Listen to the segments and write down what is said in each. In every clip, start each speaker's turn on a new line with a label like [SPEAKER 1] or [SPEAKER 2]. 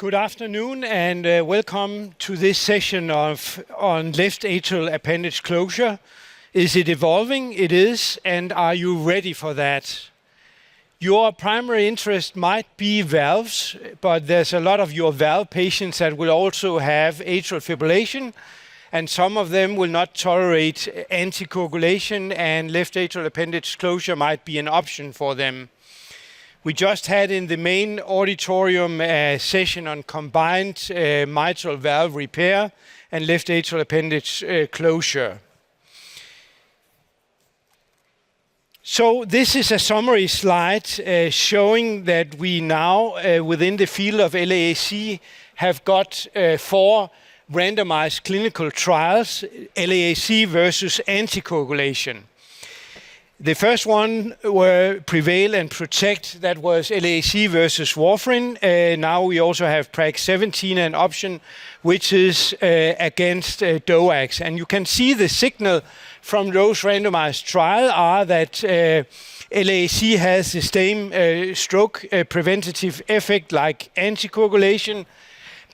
[SPEAKER 1] Good afternoon and welcome to this session on left atrial appendage closure. Is it evolving? It is. And are you ready for that? Your primary interest might be valves, but there's a lot of your valve patients that will also have atrial fibrillation, and some of them will not tolerate anticoagulation, and left atrial appendage closure might be an option for them. We just had in the main auditorium a session on combined mitral valve repair and left atrial appendage closure. So this is a summary slide showing that we now, within the field of LAAC, have got 4 randomized clinical trials, LAAC versus anticoagulation. The first one were Prevail and Protect, that was LAAC versus warfarin. Now we also have PRAG 17, an option which is against DOACs. And you can see the signal from those randomized trials are that LAAC has the same stroke preventative effect like anticoagulation,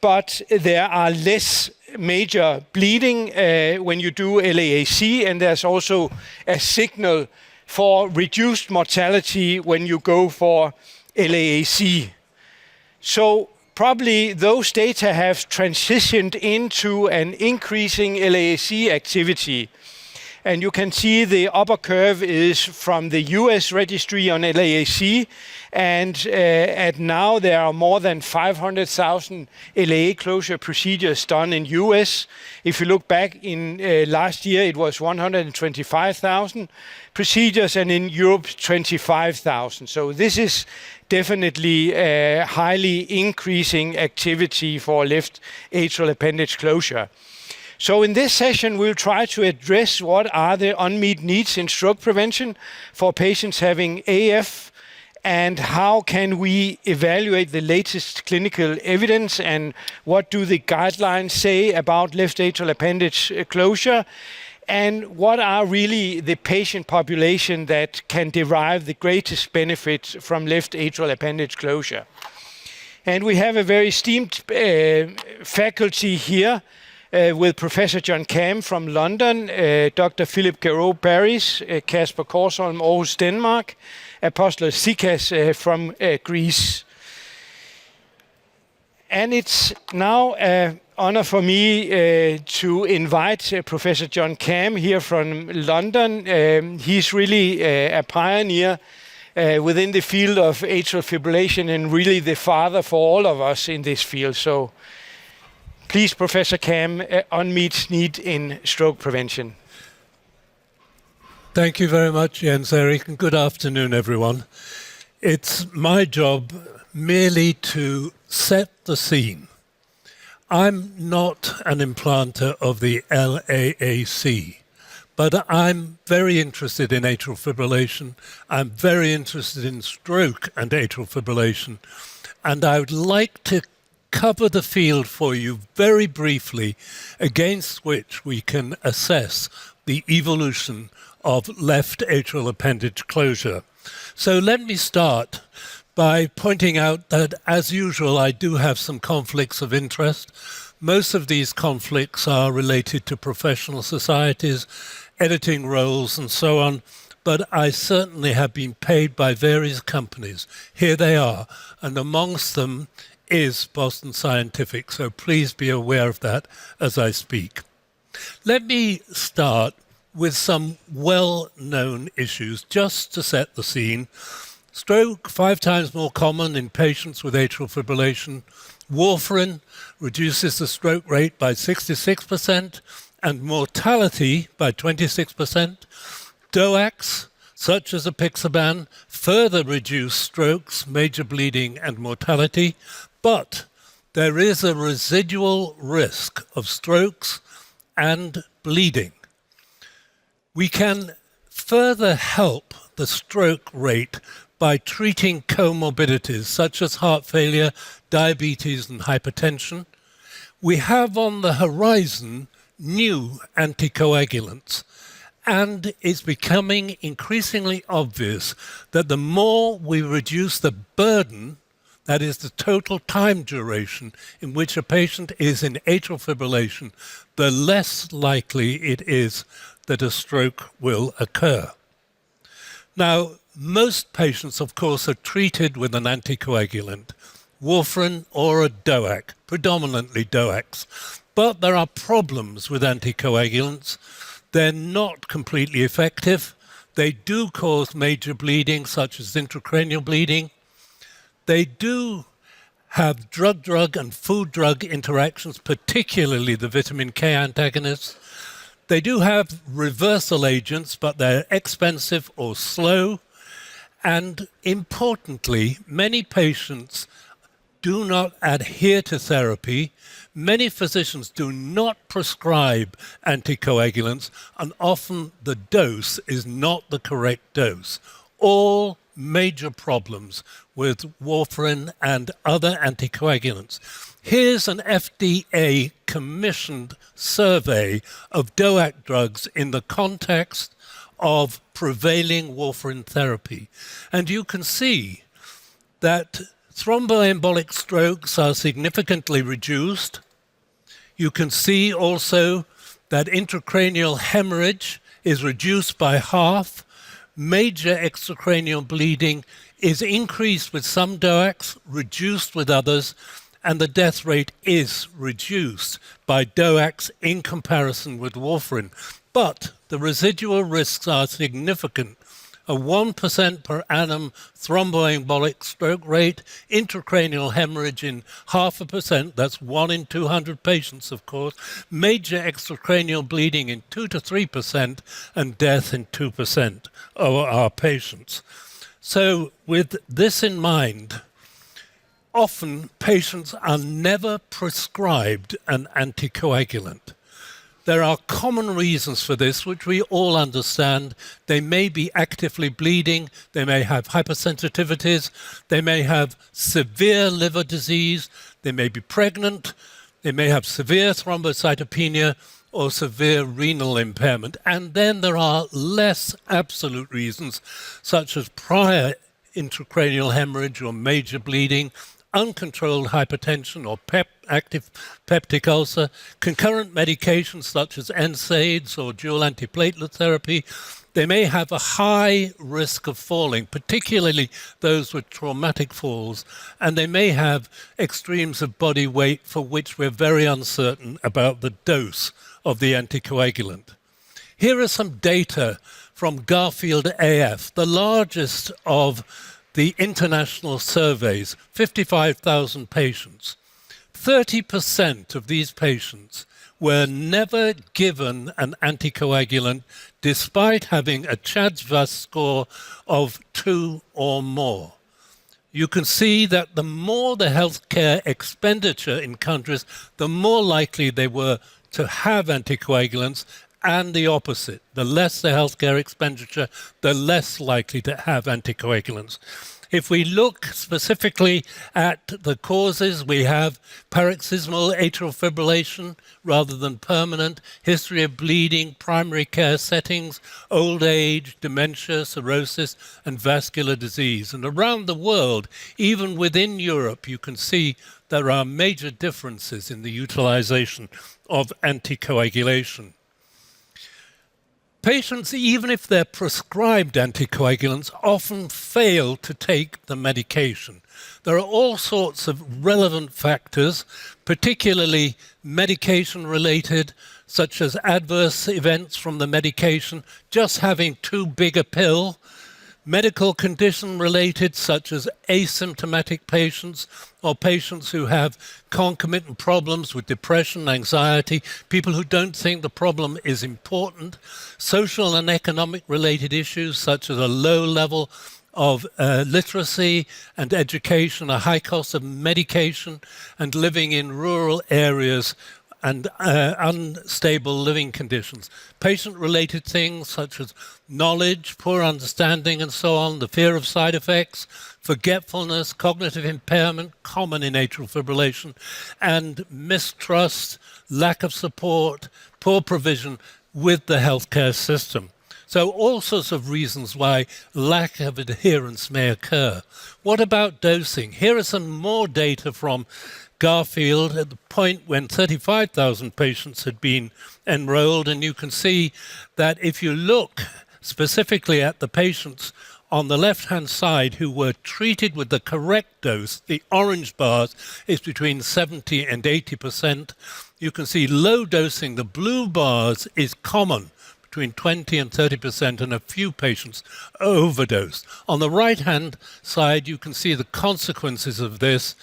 [SPEAKER 1] but there are less major bleeding when you do LAAC, and there's also a signal for reduced mortality when you go for LAAC. So probably those data have transitioned into an increasing LAAC activity. And you can see the upper curve is from the US registry on LAAC, and at now there are more than 500,000 LAA closure procedures done in US. If you look back in last year, it was 125,000 procedures, and in Europe 25,000. So this is definitely a highly increasing activity for left atrial appendage closure. So in this session, we'll try to address what are the unmet needs in stroke prevention for patients having AF, and how can we evaluate the latest clinical evidence, and what do the guidelines say about left atrial appendage closure, and what are really the patient population that can derive the greatest benefit from left atrial appendage closure. And we have a very esteemed faculty here, with Professor John Kam from London, Dr. Philip Garreau Paris, Kasper Korsholm, Aarhus, Denmark, Apostolos Sikas from Greece. And it's now an honor for me to invite Professor John Kam here from London. He's really a pioneer within the field of atrial fibrillation, and really the father for all of us in this field. So please, Professor Kam, unmet need in stroke prevention.
[SPEAKER 2] Thank you very much, Jens Erik, and good afternoon, everyone. It's my job merely to set the scene. I'm not an implanter of the LAAC, but I'm very interested in atrial fibrillation. I'm very interested in stroke and atrial fibrillation, and I would like to cover the field for you very briefly, against which we can assess the evolution of left atrial appendage closure. So let me start by pointing out that, as usual, I do have some conflicts of interest. Most of these conflicts are related to professional societies, editing roles, and so on, but I certainly have been paid by various companies. Here they are, and amongst them is Boston Scientific, so please be aware of that as I speak. Let me start with some well-known issues just to set the scene. Stroke, 5 times more common in patients with atrial fibrillation. Warfarin reduces the stroke rate by 66% and mortality by 26%. DOACs, such as apixaban, further reduce strokes, major bleeding, and mortality. But there is a residual risk of strokes and bleeding. We can further help the stroke rate by treating comorbidities such as heart failure, diabetes, and hypertension. We have on the horizon new anticoagulants, and it's becoming increasingly obvious that the more we reduce the burden, that is the total time duration in which a patient is in atrial fibrillation, the less likely it is that a stroke will occur. Now, most patients, of course, are treated with an anticoagulant, warfarin or a DOAC, predominantly DOACs. But there are problems with anticoagulants. They're not completely effective. They do cause major bleeding, such as intracranial bleeding. They do have drug-drug and food-drug interactions, particularly the vitamin K antagonists. They do have reversal agents, but they're expensive or slow. And importantly, many patients do not adhere to therapy. Many physicians do not prescribe anticoagulants, and often the dose is not the correct dose. All major problems with warfarin and other anticoagulants. Here's an FDA commissioned survey of DOAC drugs in the context of prevailing warfarin therapy. And you can see that thromboembolic strokes are significantly reduced. You can see also that intracranial hemorrhage is reduced by half. Major extracranial bleeding is increased with some DOACs, reduced with others, and the death rate is reduced by DOACs in comparison with warfarin. But the residual risks are significant. A 1% per annum thromboembolic stroke rate, intracranial hemorrhage in 0.5%, that's 1 in 200 patients, of course, major extracranial bleeding in 2 to 3%, and death in 2% of our patients. So with this in mind, often patients are never prescribed an anticoagulant. There are common reasons for this, which we all understand. They may be actively bleeding, they may have hypersensitivities, they may have severe liver disease, they may be pregnant, they may have severe thrombocytopenia or severe renal impairment. And then there are less absolute reasons, such as prior intracranial hemorrhage or major bleeding, uncontrolled hypertension or active peptic ulcer, concurrent medications such as NSAIDs or dual antiplatelet therapy. They may have a high risk of falling, particularly those with traumatic falls, and they may have extremes of body weight for which we're very uncertain about the dose of the anticoagulant. Here are some data from Garfield AF, the largest of the international surveys, 55,000 patients. 30% of these patients were never given an anticoagulant despite having a CHA2DS2-VASc score of 2 or more. You can see that the more the healthcare expenditure in countries, the more likely they were to have anticoagulants, and the opposite. The less the healthcare expenditure, the less likely to have anticoagulants. If we look specifically at the causes, we have paroxysmal atrial fibrillation rather than permanent, history of bleeding, primary care settings, old age, dementia, cirrhosis, and vascular disease. And around the world, even within Europe, you can see there are major differences in the utilization of anticoagulation. Patients, even if they're prescribed anticoagulants, often fail to take the medication. There are all sorts of relevant factors, particularly medication-related, such as adverse events from the medication, just having too big a pill, medical condition-related, such as asymptomatic patients or patients who have concomitant problems with depression, anxiety, people who don't think the problem is important, social and economic related issues such as a low level of literacy and education, a high cost of medication, and living in rural areas and unstable living conditions. Patient-related things such as knowledge, poor understanding and so on, the fear of side effects, forgetfulness, cognitive impairment, common in atrial fibrillation, and mistrust, lack of support, poor provision with the healthcare system. So all sorts of reasons why lack of adherence may occur. What about dosing? Here are some more data from Garfield at the point when 35,000 patients had been enrolled, and you can see that if you look specifically at the patients on the left-hand side who were treated with the correct dose, the orange bars is between 70 and 80%. You can see low dosing, the blue bars is common, between 20 and 30%, and a few patients overdosed. On the right-hand side, you can see the consequences of this.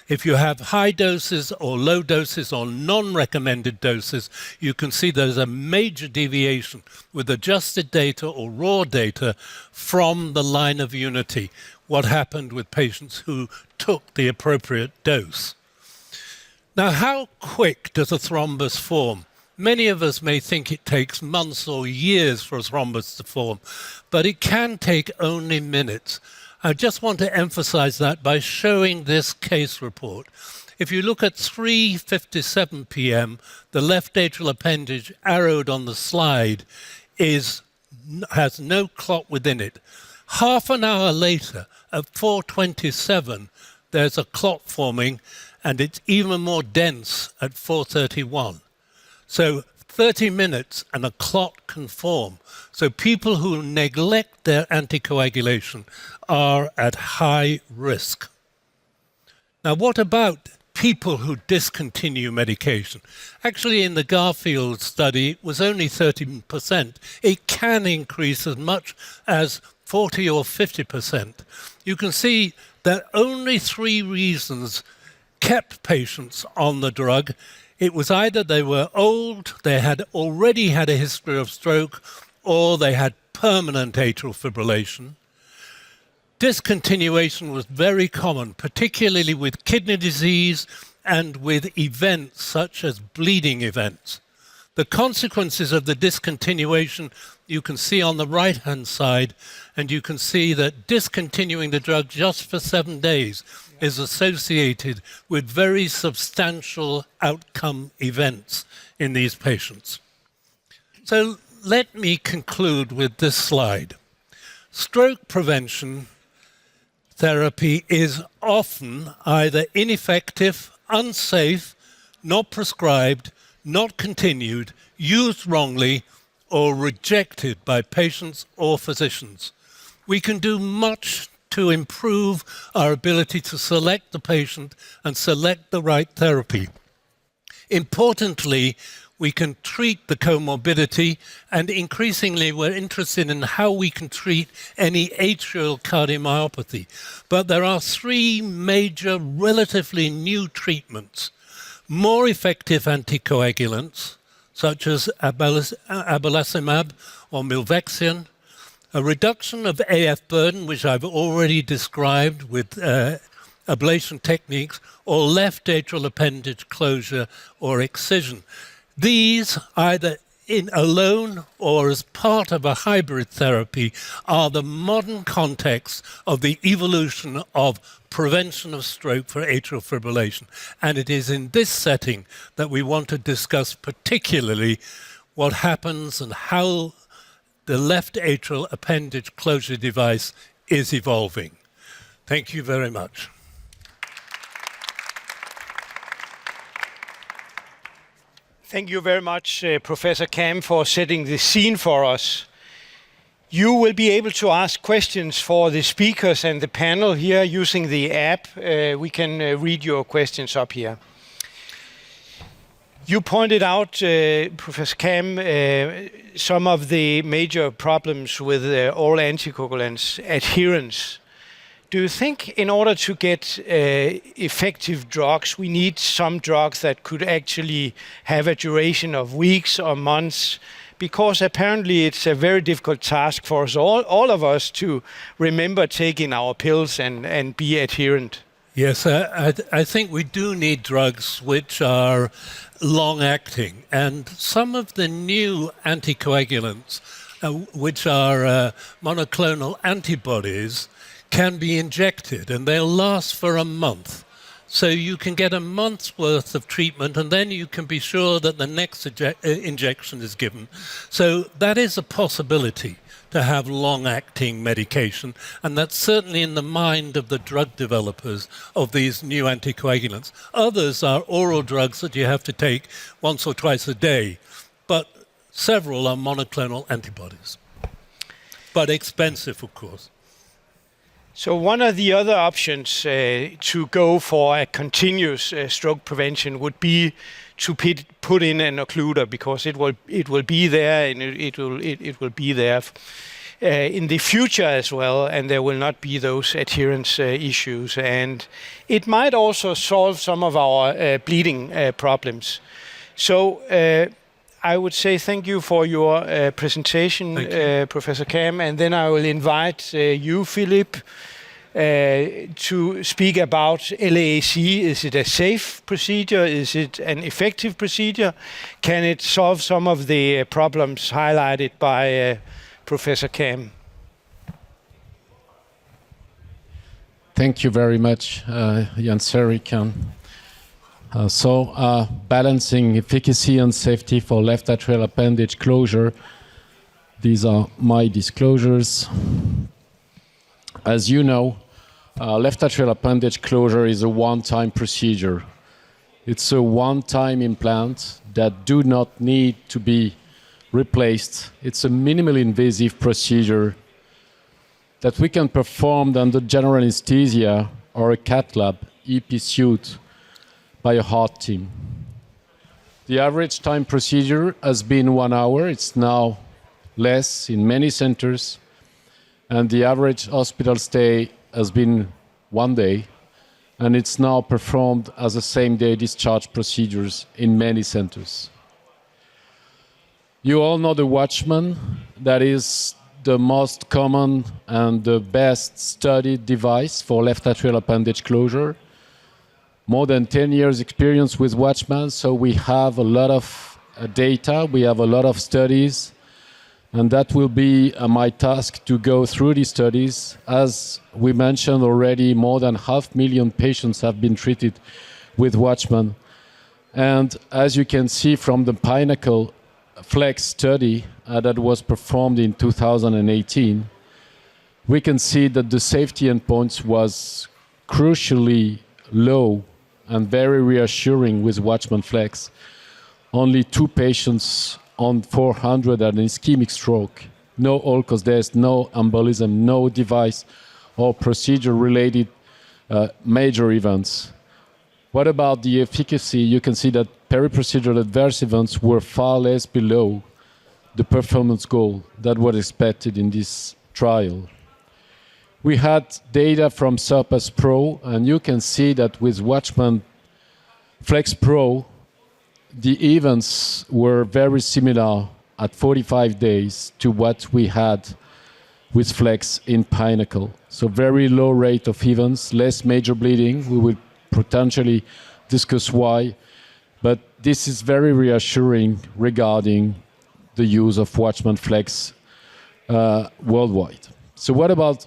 [SPEAKER 2] If you have high doses or low doses or non-recommended doses, you can see there's a major deviation with adjusted data or raw data from the line of unity, what happened with patients who took the appropriate dose. Now, how quick does a thrombus form? Many of us may think it takes months or years for a thrombus to form, but it can take only minutes. I just want to emphasize that by showing this case report. If you look at 3:57 p.m., the left atrial appendage arrowed on the slide has no clot within it. Half an hour later, at 4:27, there's a clot forming, and it's even more dense at 4:31. So 30 minutes and a clot can form. So people who neglect their anticoagulation are at high risk. Now, what about people who discontinue medication? Actually, in the Garfield study, it was only 13%. It can increase as much as 40 or 50%. You can see that only 3 reasons kept patients on the drug. It was either they were old, they had already had a history of stroke, or they had permanent atrial fibrillation. Discontinuation was very common, particularly with kidney disease and with events such as bleeding events. The consequences of the discontinuation you can see on the right-hand side, and you can see that discontinuing the drug just for 7 days is associated with very substantial outcome events in these patients. So let me conclude with this slide. Stroke prevention therapy is often either ineffective, unsafe, not prescribed, not continued, used wrongly, or rejected by patients or physicians. We can do much to improve our ability to select the patient and select the right therapy. Importantly, we can treat the comorbidity, and increasingly we're interested in how we can treat any atrial cardiomyopathy. But there are 3 major, relatively new treatments. More effective anticoagulants, such as abelacimab or milvexian, a reduction of AF burden, which I've already described with ablation techniques, or left atrial appendage closure or excision. These, either in alone or as part of a hybrid therapy, are the modern context of the evolution of prevention of stroke for atrial fibrillation. And it is in this setting that we want to discuss particularly what happens and how the left atrial appendage closure device is evolving. Thank you very much.
[SPEAKER 1] Thank you very much, Professor Kam, for setting the scene for us. You will be able to ask questions for the speakers and the panel here using the app. We can read your questions up here. You pointed out, Professor Kam, some of the major problems with oral anticoagulants, adherence. Do you think in order to get effective drugs, we need some drugs that could actually have a duration of weeks or months? Because apparently it's a very difficult task for us all of us to remember taking our pills and be adherent.
[SPEAKER 2] Yes, I think we do need drugs which are long-acting. And some of the new anticoagulants, which are monoclonal antibodies, can be injected, and they'll last for a month. So you can get a month's worth of treatment, and then you can be sure that the next injection is given. So that is a possibility. to have long-acting medication, and that's certainly in the mind of the drug developers of these new anticoagulants. Others are oral drugs that you have to take once or twice a day, but several are monoclonal antibodies, but expensive, of course.
[SPEAKER 1] So one of the other options to go for a continuous stroke prevention would be to put in an occluder, because it will be there, and it will be there in the future as well, and there will not be those adherence issues, and it might also solve some of our bleeding problems. So I would say thank you for your presentation, Professor Kam, and then I will invite you, Philip, to speak about LAAC. Is it a safe procedure? Is it an effective procedure? Can it solve some of the problems highlighted by Professor Kam?
[SPEAKER 3] Thank you very much, Jens-Erik. Balancing efficacy and safety for left atrial appendage closure. These are my disclosures. As you know, left atrial appendage closure is a one-time procedure. It's a one-time implant that do not need to be replaced. It's a minimally invasive procedure that we can perform under general anesthesia or a cath lab EP suite by a heart team. The average time procedure has been 1 hour. It's now less in many centers. And the average hospital stay has been 1 day, and it's now performed as a same-day discharge procedures in many centers. You all know the Watchman. That is the most common and the best studied device for left atrial appendage closure. More than 10 years experience with Watchman, so we have a lot of data, we have a lot of studies, and that will be my task to go through these studies. As we mentioned already, more than 500,000 patients have been treated with Watchman. And as you can see from the Pinnacle Flex study that was performed in 2018, we can see that the safety endpoints was crucially low and very reassuring with Watchman Flex. Only 2 patients on 400 had an ischemic stroke, no all-cause death, no embolism, no device or procedure-related major events. What about the efficacy? You can see that peri-procedural adverse events were far less below the performance goal that was expected in this trial. We had data from Surpass Pro, and you can see that with Watchman Flex Pro, the events were very similar at 45 days to what we had with Flex in Pinnacle. So very low rate of events, less major bleeding. We will potentially discuss why, but this is very reassuring regarding the use of Watchman Flex worldwide. So what about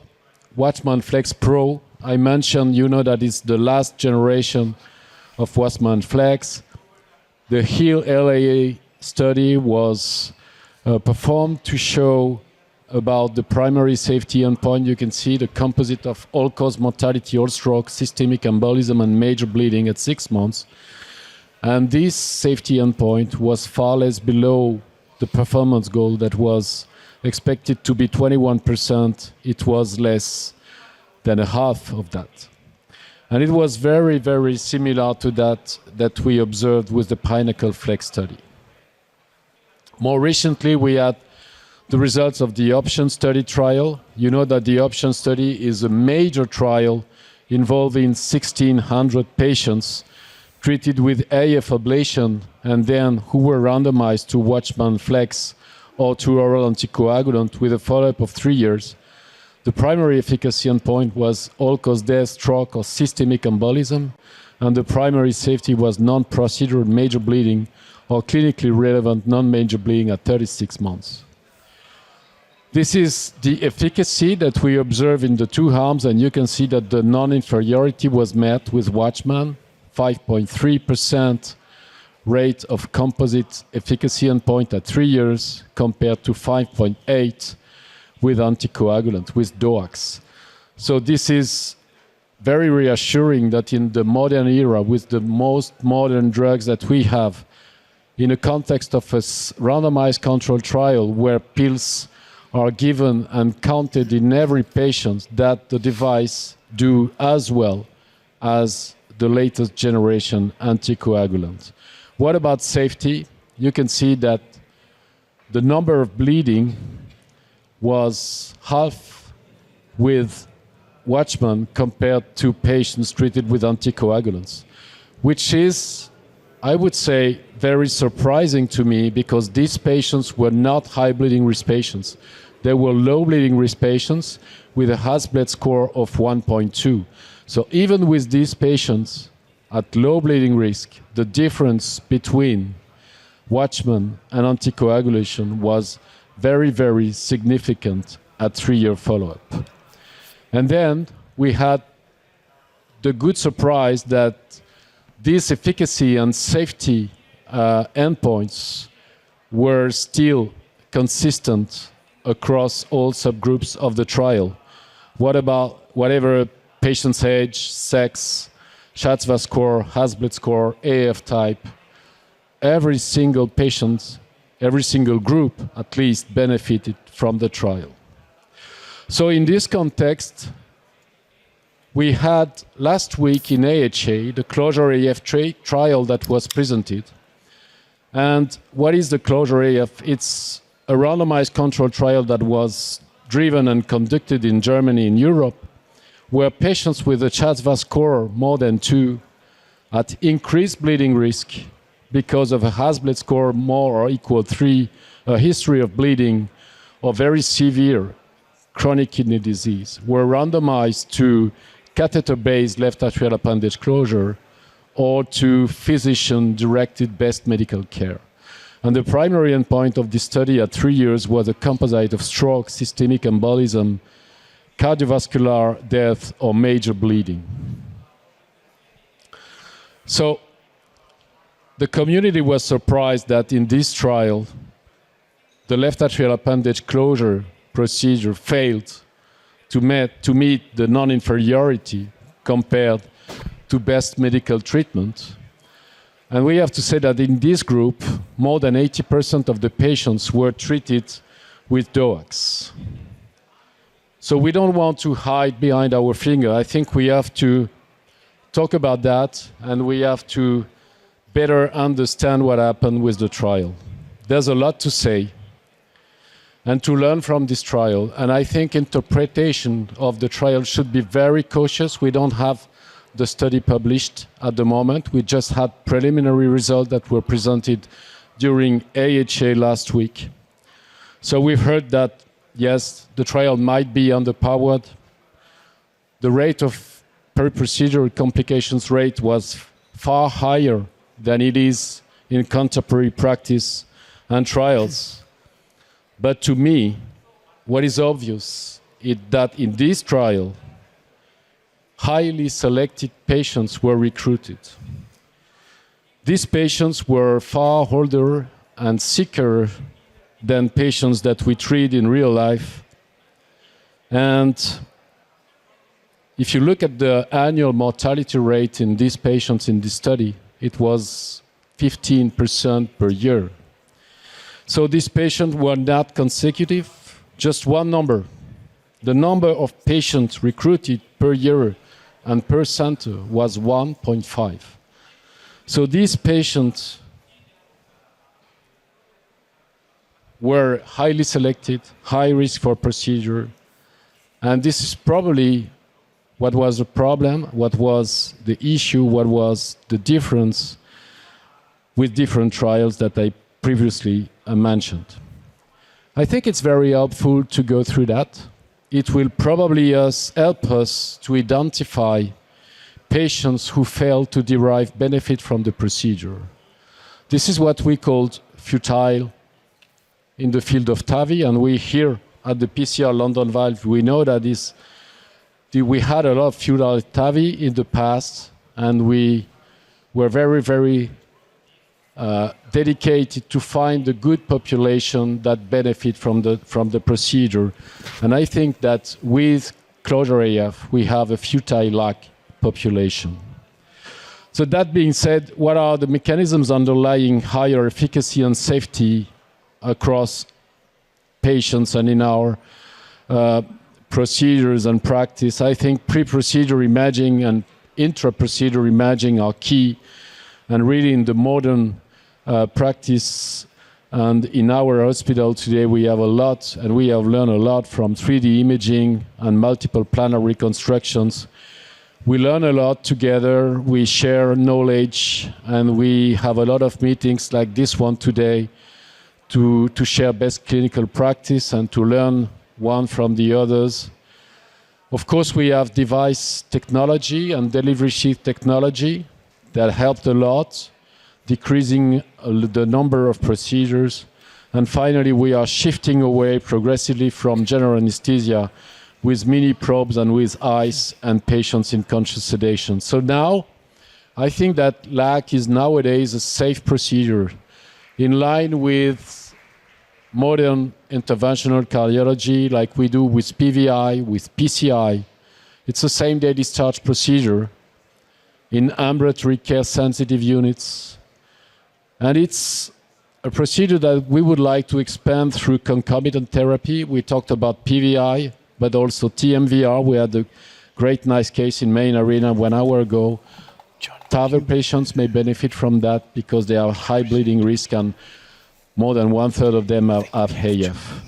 [SPEAKER 3] Watchman Flex Pro? I mentioned, you know, that it's the last generation of Watchman Flex. The HEAL LAA study was performed to show about the primary safety endpoint. You can see the composite of all-cause mortality, all stroke, systemic embolism, and major bleeding at 6 months. And this safety endpoint was far less below the performance goal that was expected to be 21%. It was less than a half of that. And it was very, very similar to that we observed with the Pinnacle Flex study. More recently, we had the results of the OPTION study trial. You know that the OPTION study is a major trial involving 1,600 patients treated with AF ablation and then who were randomized to Watchman Flex or to oral anticoagulant with a follow-up of 3 years. The primary efficacy endpoint was all-cause death, stroke, or systemic embolism, and the primary safety was non-procedural major bleeding or clinically relevant non-major bleeding at 36 months. This is the efficacy that we observe in the 2 arms, and you can see that the non-inferiority was met with Watchman, 5.3% rate of composite efficacy endpoint at 3 years compared to 5.8 with anticoagulant, with DOACs. So this is very reassuring that in the modern era, with the most modern drugs that we have, in a context of a randomized control trial where pills are given and counted in every patient, that the device do as well as the latest generation anticoagulant. What about safety? You can see that the number of bleeding was half with Watchman compared to patients treated with anticoagulants, which is, I would say, very surprising to me, because these patients were not high bleeding risk patients. They were low bleeding risk patients with a HAS-BLED score of 1.2. So even with these patients at low bleeding risk, the difference between Watchman and anticoagulation was very, very significant at 3-year follow-up. And then we had the good surprise that these efficacy and safety endpoints were still consistent across all subgroups of the trial. What about whatever patient's age, sex, CHA2DS2-VASc score, HAS-BLED score, AF type, every single patient, every single group at least benefited from the trial. So in this context, we had last week in AHA the Closure AF trial that was presented. And what is the Closure AF? It's a randomized control trial that was driven and conducted in Germany and Europe, where patients with a CHA2DS2-VASc score more than 2 at increased bleeding risk because of a HAS-BLED score more or equal 3, a history of bleeding, or very severe chronic kidney disease, were randomized to catheter-based left atrial appendage closure or to physician-directed best medical care. And the primary endpoint of this study at 3 years was a composite of stroke, systemic embolism, cardiovascular death, or major bleeding. So the community was surprised that in this trial, the left atrial appendage closure procedure failed to meet the non-inferiority compared to best medical treatment. And we have to say that in this group, more than 80% of the patients were treated with DOACs. So we don't want to hide behind our finger. I think we have to talk about that, and we have to better understand what happened with the trial. There's a lot to say and to learn from this trial. And I think interpretation of the trial should be very cautious. We don't have the study published at the moment. We just had preliminary results that were presented during AHA last week. So we've heard that, yes, the trial might be underpowered. The rate of per-procedure complications rate was far higher than it is in contemporary practice and trials. But to me, what is obvious is that in this trial, highly selected patients were recruited. These patients were far older and sicker than patients that we treat in real life. And if you look at the annual mortality rate in these patients in this study, it was 15% per year. So these patients were not consecutive, just one number. The number of patients recruited per year and per center was 1.5. So these patients were highly selected, high risk for procedure, and this is probably what was the problem, what was the issue, what was the difference with different trials that I previously mentioned. I think it's very helpful to go through that. It will probably help us to identify patients who fail to derive benefit from the procedure. This is what we called futile in the field of TAVI, and we here at the PCR London Valve, we know that we had a lot of futile TAVI in the past, and we were very, very dedicated to find a good population that benefit from the procedure. And I think that with closure AF, we have a futile LAC population. So that being said, what are the mechanisms underlying higher efficacy and safety across patients and in our procedures and practice? I think pre-procedure imaging and intra-procedure imaging are key, and really in the modern practice and in our hospital today we have a lot, and we have learned a lot from 3D imaging and multiple planar reconstructions. We learn a lot together, we share knowledge, and we have a lot of meetings like this one today to share best clinical practice and to learn one from the others. Of course, we have device technology and delivery sheath technology that helped a lot, decreasing the number of procedures. And finally, we are shifting away progressively from general anesthesia with mini probes and with ice and patients in conscious sedation. So now, I think that LAC is nowadays a safe procedure in line with modern interventional cardiology like we do with PVI, with PCI. It's a same-day discharge procedure in ambulatory care-sensitive units. And it's a procedure that we would like to expand through concomitant therapy. We talked about PVI, but also TMVR. We had a great nice case in Main Arena 1 hour ago. TAVR patients may benefit from that because they have high bleeding risk, and more than 1/3 of them have AF.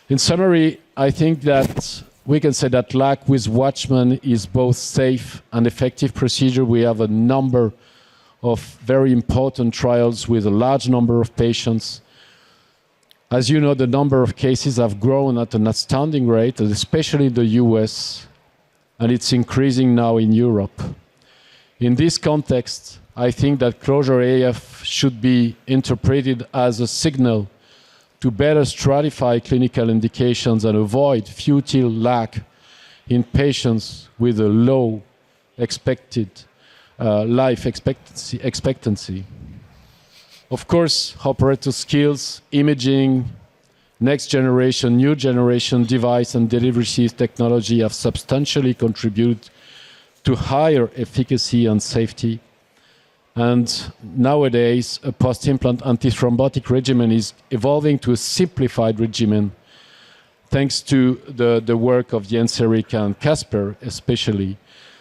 [SPEAKER 3] In summary, I think that we can say that LAC with Watchman is both safe and effective procedure. We have a number of very important trials with a large number of patients. As you know, the number of cases have grown at an astounding rate, especially in the US, and it's increasing now in Europe. In this context, I think that closure AF should be interpreted as a signal to better stratify clinical indications and avoid futile LAC in patients with a low expected life expectancy. Of course, operator skills, imaging, next generation, new generation device and delivery sheath technology have substantially contributed to higher efficacy and safety. And nowadays, a post-implant antithrombotic regimen is evolving to a simplified regimen, thanks to the work of Jens-Erik and Kasper especially.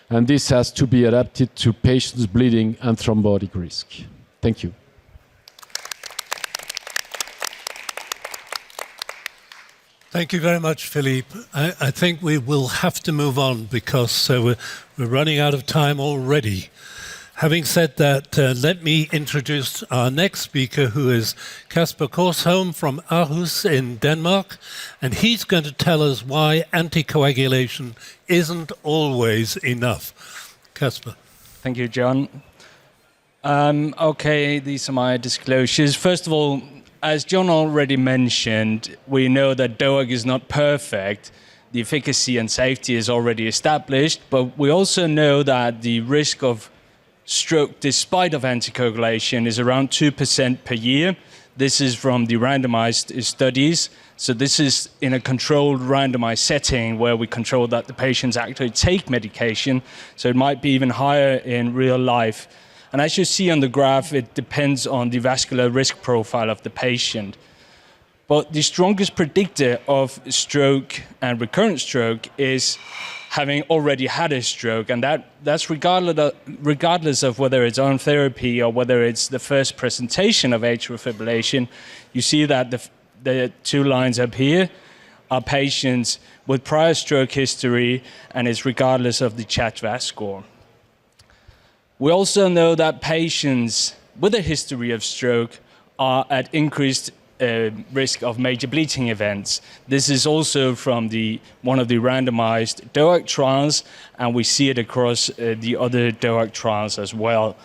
[SPEAKER 3] And this has to be adapted to patients' bleeding and thrombotic risk. Thank you.
[SPEAKER 2] Thank you very much, Philippe. I think we will have to move on because we're running out of time already. Having said that, let me introduce our next speaker, who is Kasper Korsholm from Aarhus in Denmark, and he's going to tell us why anticoagulation isn't always enough. Kasper.
[SPEAKER 4] Thank you, John. Okay, these are my disclosures. First of all, as John already mentioned, we know that DOAC is not perfect. The efficacy and safety is already established, but we also know that the risk of stroke despite of anticoagulation is around 2% per year. This is from the randomized studies. So this is in a controlled randomized setting where we control that the patients actually take medication. So it might be even higher in real life. And as you see on the graph, it depends on the vascular risk profile of the patient. But the strongest predictor of stroke and recurrent stroke is having already had a stroke, and that's regardless of whether it's on therapy or whether it's the first presentation of atrial fibrillation. You see that the two lines up here are patients with prior stroke history, and it's regardless of the CHA2DS score. We also know that patients with a history of stroke are at increased risk of major bleeding events. This is also from one of the randomized DOAC trials, and we see it across the other DOAC trials as well.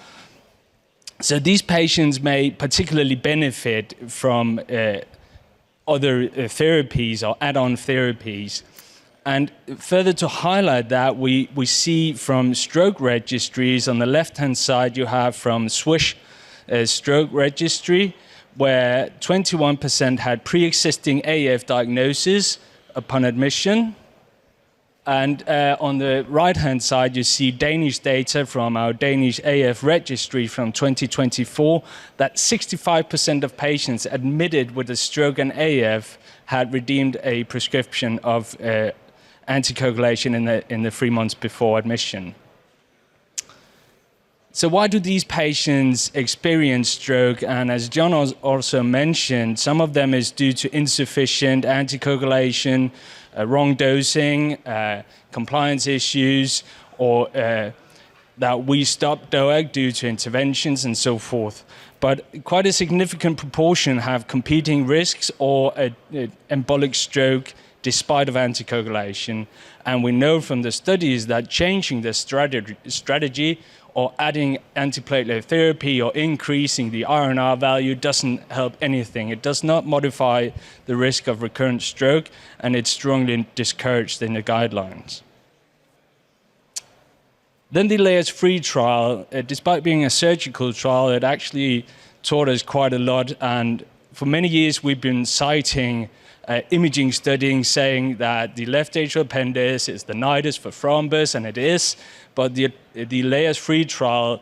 [SPEAKER 4] So these patients may particularly benefit from other therapies or add-on therapies. And further to highlight that, we see from stroke registries, on the left-hand side you have from Swiss stroke registry, where 21% had pre-existing AF diagnosis upon admission. And on the right-hand side, you see Danish data from our Danish AF registry from 2024, that 65% of patients admitted with a stroke and AF had redeemed a prescription of anticoagulation in the 3 months before admission. So why do these patients experience stroke? And as John also mentioned, some of them is due to insufficient anticoagulation, wrong dosing, compliance issues, or that we stop DOAC due to interventions and so forth. But quite a significant proportion have competing risks or an embolic stroke despite of anticoagulation. And we know from the studies that changing the strategy or adding antiplatelet therapy or increasing the RNR value doesn't help anything. It does not modify the risk of recurrent stroke, and it's strongly discouraged in the guidelines. Then the LAA-3 trial, despite being a surgical trial, it actually taught us quite a lot. And for many years, we've been citing imaging studies saying that the left atrial appendage is the nidus for thrombus, and it is. But the LAA-3 trial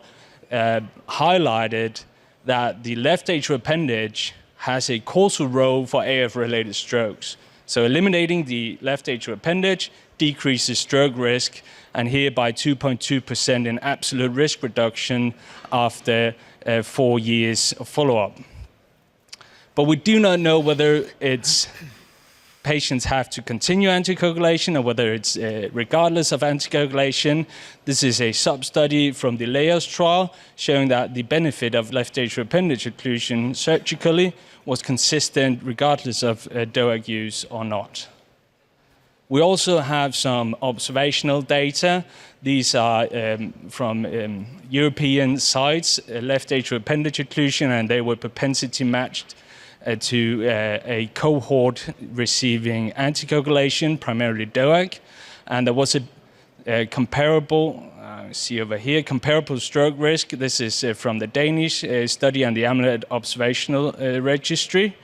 [SPEAKER 4] highlighted that the left atrial appendage has a causal role for AF-related strokes. So eliminating the left atrial appendage decreases stroke risk, and here by 2.2% in absolute risk reduction after 4 years of follow-up. But we do not know whether it's patients have to continue anticoagulation or whether it's regardless of anticoagulation. This is a sub-study from the LAA trial showing that the benefit of left atrial appendage occlusion surgically was consistent regardless of DOAC use or not. We also have some observational data. These are from European sites, left atrial appendage occlusion, and they were propensity matched to a cohort receiving anticoagulation, primarily DOAC. And there was a comparable, see over here, comparable stroke risk. This is from the Danish study and the AMULET observational registry.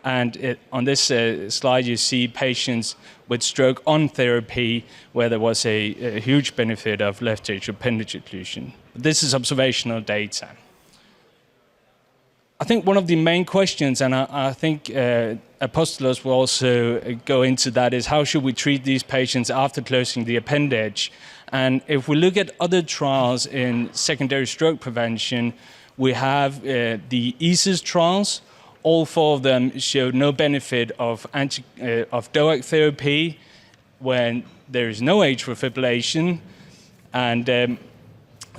[SPEAKER 4] And on this slide, you see patients with stroke on therapy where there was a huge benefit of left atrial appendage occlusion. This is observational data. I think one of the main questions, and I think Apostolos will also go into that, is how should we treat these patients after closing the appendage? And if we look at other trials in secondary stroke prevention, we have the EASIS trials. All 4 of them showed no benefit of DOAC therapy when there is no atrial fibrillation. And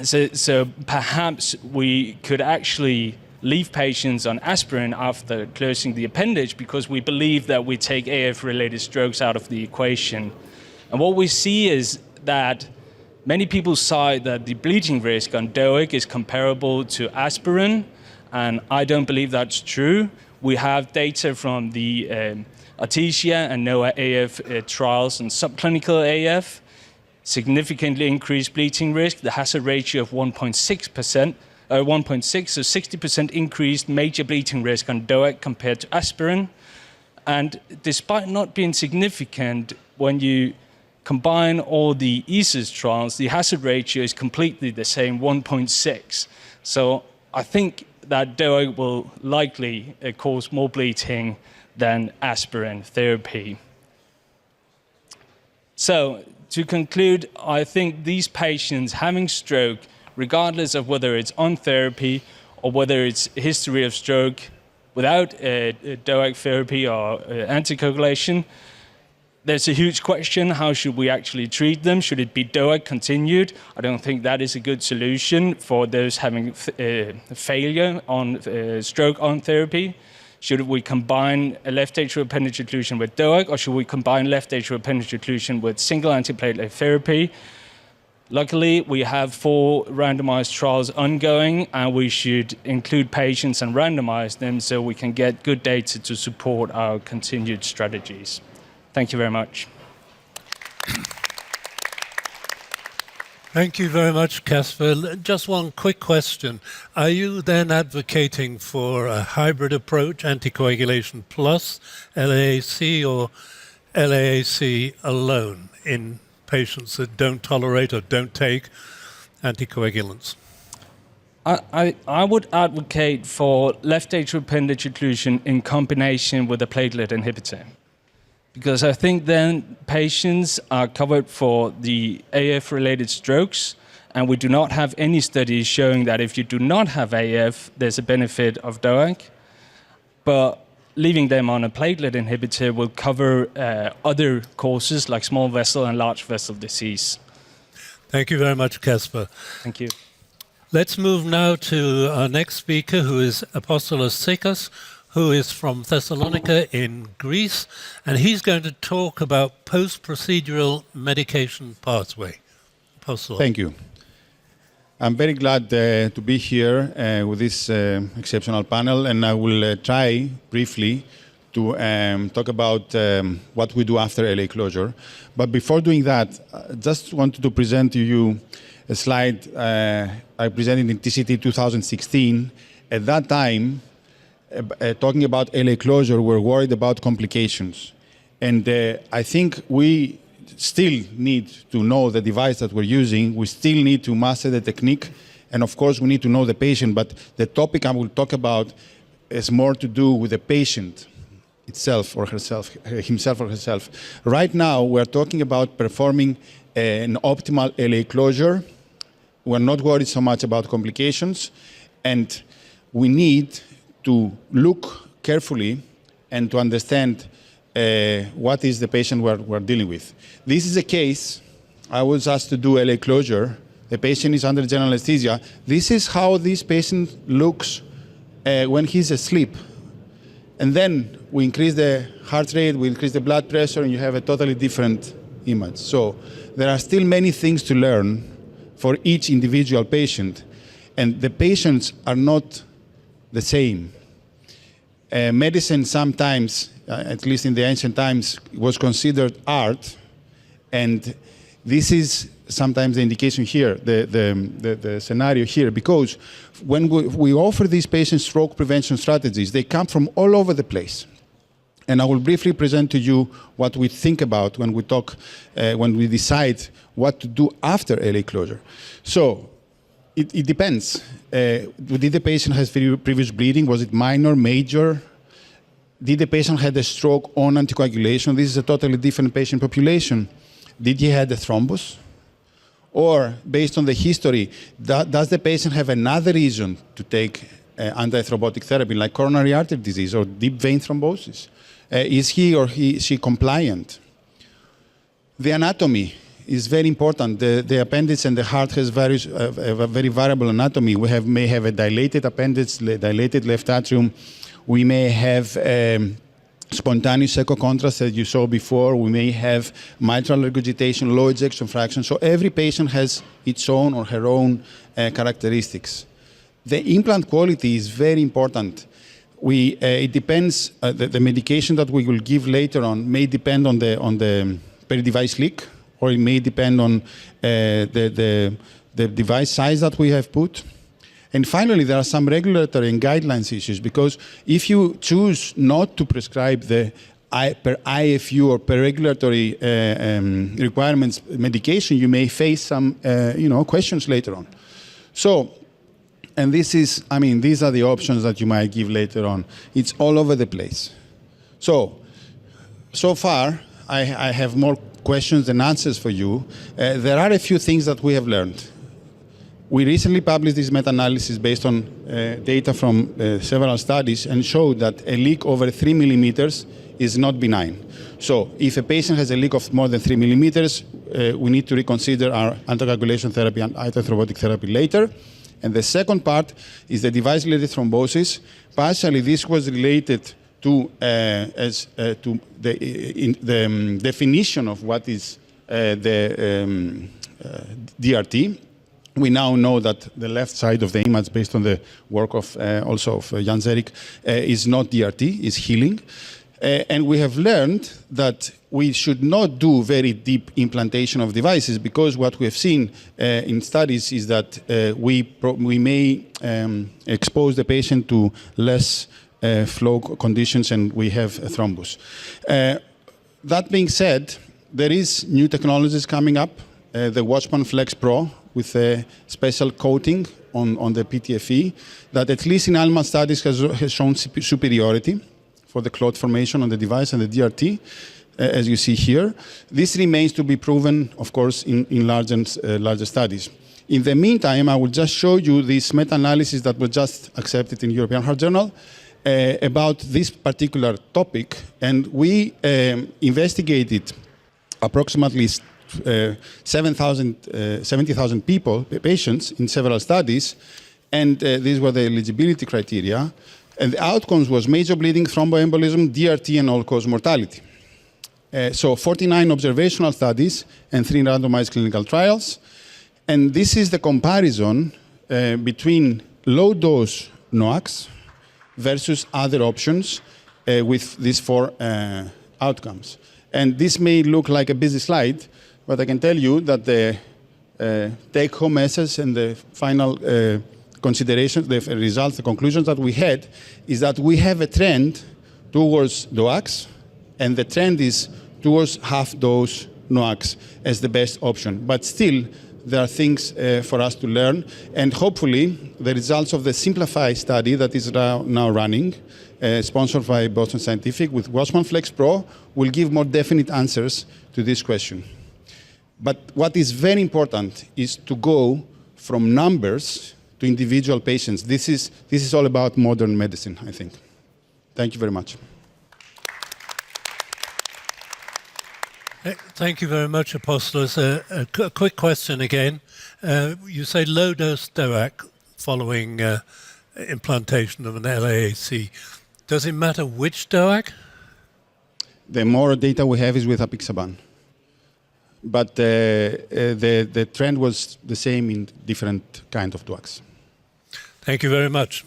[SPEAKER 4] so perhaps we could actually leave patients on aspirin after closing the appendage because we believe that we take AF-related strokes out of the equation. And what we see is that many people cite that the bleeding risk on DOAC is comparable to aspirin, and I don't believe that's true. We have data from the Artesia and NOAA AF trials and subclinical AF, significantly increased bleeding risk. The hazard ratio of 1.6%. 1.6, so 60% increased major bleeding risk on DOAC compared to aspirin. And despite not being significant, when you combine all the EASIS trials, the hazard ratio is completely the same, 1.6. So I think that DOAC will likely cause more bleeding than aspirin therapy. So to conclude, I think these patients having stroke, regardless of whether it's on therapy or whether it's a history of stroke without DOAC therapy or anticoagulation, there's a huge question, how should we actually treat them? Should it be DOAC continued? I don't think that is a good solution for those having failure on stroke on therapy. Should we combine a left atrial appendage occlusion with DOAC, or should we combine left atrial appendage occlusion with single antiplatelet therapy? Luckily, we have 4 randomized trials ongoing, and we should include patients and randomize them so we can get good data to support our continued strategies. Thank you very much.
[SPEAKER 2] Thank you very much, Casper. Just one quick question. Are you then advocating for a hybrid approach, anticoagulation plus LAAC, or LAAC alone in patients that don't tolerate or don't take anticoagulants?
[SPEAKER 4] I would advocate for left atrial appendage occlusion in combination with a platelet inhibitor, because I think then patients are covered for the AF-related strokes, and we do not have any studies showing that if you do not have AF, there's a benefit of DOAC. But leaving them on a platelet inhibitor will cover other causes like small vessel and large vessel disease.
[SPEAKER 2] Thank you very much, Casper.
[SPEAKER 4] Thank you.
[SPEAKER 2] Let's move now to our next speaker, who is Apostolos Tsikos, who is from Thessalonica in Greece, and he's going to talk about post-procedural medication pathway. Apostolos.
[SPEAKER 5] Thank you. I'm very glad to be here with this exceptional panel, and I will try briefly to talk about what we do after LA closure. But before doing that, I just wanted to present to you a slide I presented in TCT 2016. At that time, talking about LA closure, we're worried about complications. And I think we still need to know the device that we're using. We still need to master the technique. And of course, we need to know the patient. But the topic I will talk about is more to do with the patient itself or herself, himself or herself. Right now, we're talking about performing an optimal LA closure. We're not worried so much about complications. And we need to look carefully and to understand what is the patient we're dealing with. This is a case. I was asked to do LA closure. The patient is under general anesthesia. This is how this patient looks when he's asleep. And then we increase the heart rate, we increase the blood pressure, and you have a totally different image. So there are still many things to learn for each individual patient. And the patients are not the same. Medicine sometimes, at least in the ancient times, was considered art, and this is sometimes the indication here, the scenario here, because when we offer these patients stroke prevention strategies, they come from all over the place. And I will briefly present to you what we think about when we talk, when we decide what to do after LA closure. So it depends. Did the patient have previous bleeding? Was it minor, major? Did the patient have a stroke on anticoagulation? This is a totally different patient population. Did he have a thrombus? Or based on the history, does the patient have another reason to take antithrombotic therapy, like coronary artery disease or deep vein thrombosis? Is he or she compliant? The anatomy is very important. The appendix and the heart has a very variable anatomy. We may have a dilated appendix, dilated left atrium. We may have spontaneous echo contrast, as you saw before. We may have mitral regurgitation, low ejection fraction. So every patient has its own or her own characteristics. The implant quality is very important. It depends. The medication that we will give later on may depend on the per-device leak, or it may depend on the device size that we have put. And finally, there are some regulatory and guidelines issues, because if you choose not to prescribe the per IFU or per regulatory requirements medication, you may face some questions later on. So, and this is, these are the options that you might give later on. It's all over the place. So far, I have more questions than answers for you. There are a few things that we have learned. We recently published this meta-analysis based on data from several studies and showed that a leak over 3 millimeters is not benign. So if a patient has a leak of more than 3 millimeters, we need to reconsider our anticoagulation therapy and antithrombotic therapy later. And the second part is the device-related thrombosis. Partially, this was related to the definition of what is the DRT. We now know that the left side of the image, based on the work of also of Jan Zerik, is not DRT, is healing. And we have learned that we should not do very deep implantation of devices, because what we have seen in studies is that we may expose the patient to less flow conditions, and we have a thrombus. That being said, there is new technologies coming up. The Watchman Flex Pro with a special coating on the PTFE that, at least in animal studies, has shown superiority for the clot formation on the device and the DRT, as you see here. This remains to be proven, of course, in larger studies. In the meantime, I will just show you this meta-analysis that was just accepted in European Heart Journal about this particular topic. And we investigated approximately 70,000 people, patients, in several studies, and these were the eligibility criteria. And the outcomes was major bleeding, thromboembolism, DRT, and all-cause mortality. So 49 observational studies and 3 randomized clinical trials. And this is the comparison between low-dose NOACs versus other options with these 4 outcomes. And this may look like a busy slide, but I can tell you that the take-home message and the final considerations, the results, the conclusions that we had, is that we have a trend towards DOACs, and the trend is towards half-dose NOACs as the best option. But still, there are things for us to learn, and hopefully the results of the Simplify study that is now running, sponsored by Boston Scientific with Watchman Flex Pro, will give more definite answers to this question. But what is very important is to go from numbers to individual patients. This is all about modern medicine, I think. Thank you very much.
[SPEAKER 2] Thank you very much, Apostolos. A quick question again. You say low-dose DOAC following implantation of an LAAC. Does it matter which DOAC?
[SPEAKER 5] The more data we have is with apixaban. But the trend was the same in different kind of DOACs.
[SPEAKER 2] Thank you very much.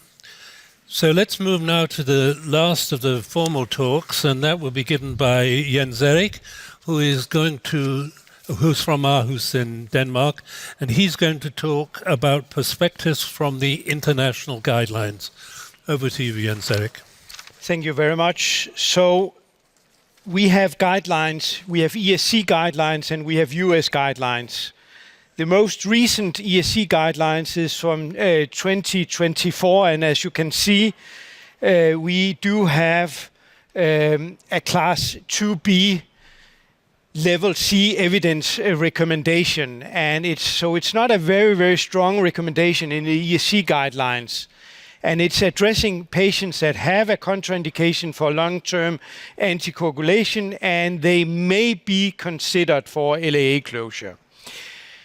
[SPEAKER 2] So let's move now to the last of the formal talks, and that will be given by Jens Erik, who's from Aarhus in Denmark, and he's going to talk about perspectives from the international guidelines. Over to you, Jens Erik.
[SPEAKER 1] Thank you very much. So we have guidelines, we have ESC guidelines, and we have US guidelines. The most recent ESC guidelines is from 2024, and as you can see, we do have a class 2B level C evidence recommendation, and it's not a very, very strong recommendation in the ESC guidelines. And it's addressing patients that have a contraindication for long-term anticoagulation, and they may be considered for LAA closure.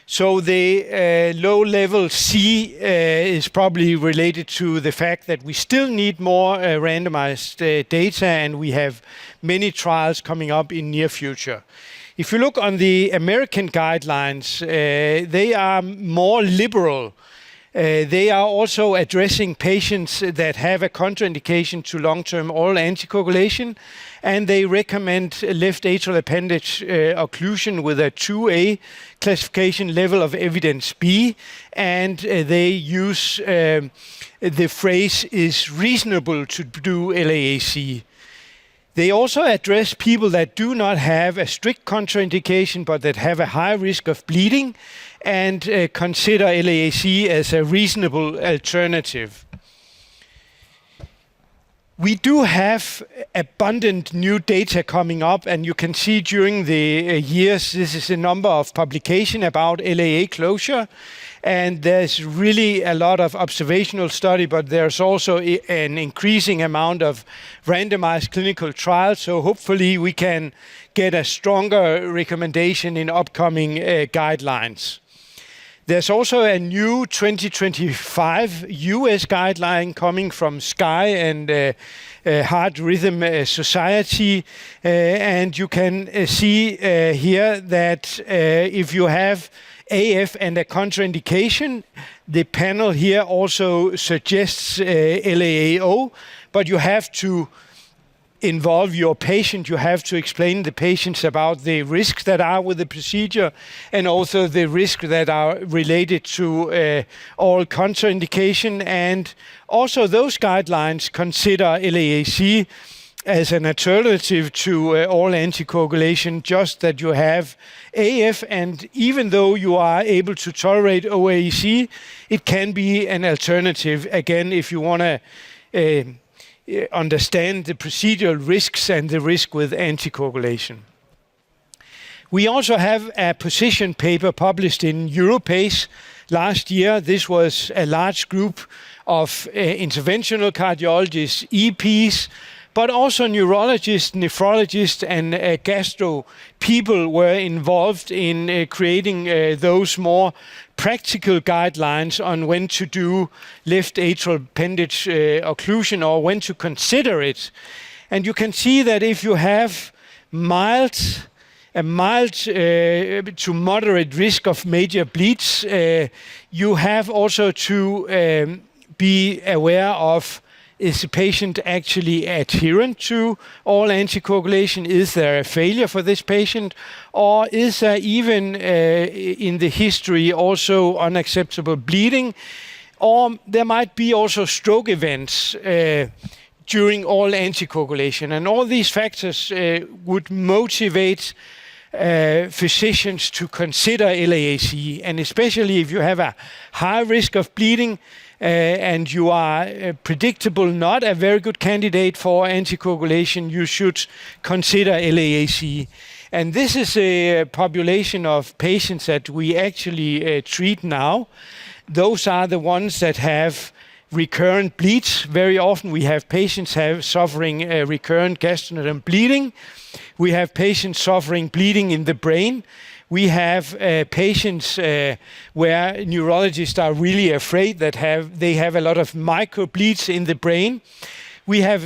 [SPEAKER 1] So the low level C is probably related to the fact that we still need more randomized data, and we have many trials coming up in near future. If you look on the American guidelines, they are more liberal. They are also addressing patients that have a contraindication to long-term oral anticoagulation, and they recommend left atrial appendage occlusion with a 2A classification level of evidence B, and they use the phrase is reasonable to do LAAC. They also address people that do not have a strict contraindication but that have a high risk of bleeding, and consider LAAC as a reasonable alternative. We do have abundant new data coming up, and you can see during the years, this is a number of publications about LAA closure, and there's really a lot of observational study, but there's also an increasing amount of randomized clinical trials, so hopefully we can get a stronger recommendation in upcoming guidelines. There's also a new 2025 US guideline coming from SKY and Heart Rhythm Society, and you can see here that if you have AF and a contraindication, the panel here also suggests LAAO, but you have to involve your patient. You have to explain the patients about the risks that are with the procedure and also the risks that are related to all contraindication. And also those guidelines consider LAAC as an alternative to all anticoagulation, just that you have AF, and even though you are able to tolerate OAC, it can be an alternative, again, if you want to understand the procedural risks and the risk with anticoagulation. We also have a position paper published in Europace last year. This was a large group of interventional cardiologists, EPs, but also neurologists, nephrologists, and gastro people were involved in creating those more practical guidelines on when to do left atrial appendage occlusion or when to consider it. And you can see that if you have a mild to moderate risk of major bleeds, you have also to be aware of, is the patient actually adherent to all anticoagulation? Is there a failure for this patient? Or is there even in the history also unacceptable bleeding? Or there might be also stroke events during all anticoagulation. And all these factors would motivate physicians to consider LAAC. And especially if you have a high risk of bleeding, and you are predictable not a very good candidate for anticoagulation, you should consider LAAC. And this is a population of patients that we actually treat now. Those are the ones that have recurrent bleeds. Very often we have patients suffering recurrent gastrointestinal bleeding. We have patients suffering bleeding in the brain. We have patients where neurologists are really afraid that they have a lot of microbleeds in the brain. We have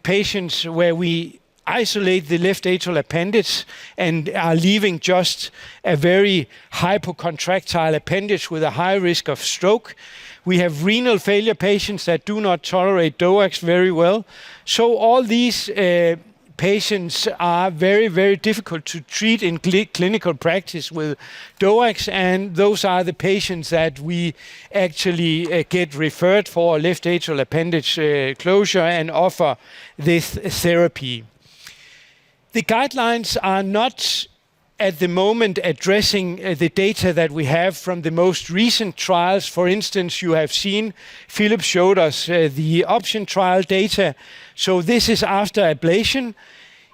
[SPEAKER 1] patients where we isolate the left atrial appendage and are leaving just a very hypocontractile appendage with a high risk of stroke. We have renal failure patients that do not tolerate DOACs very well. So all these patients are very, very difficult to treat in clinical practice with DOACs, and those are the patients that we actually get referred for left atrial appendage closure and offer this therapy. The guidelines are not at the moment addressing the data that we have from the most recent trials. For instance, you have seen, Philip showed us the option trial data. So this is after ablation.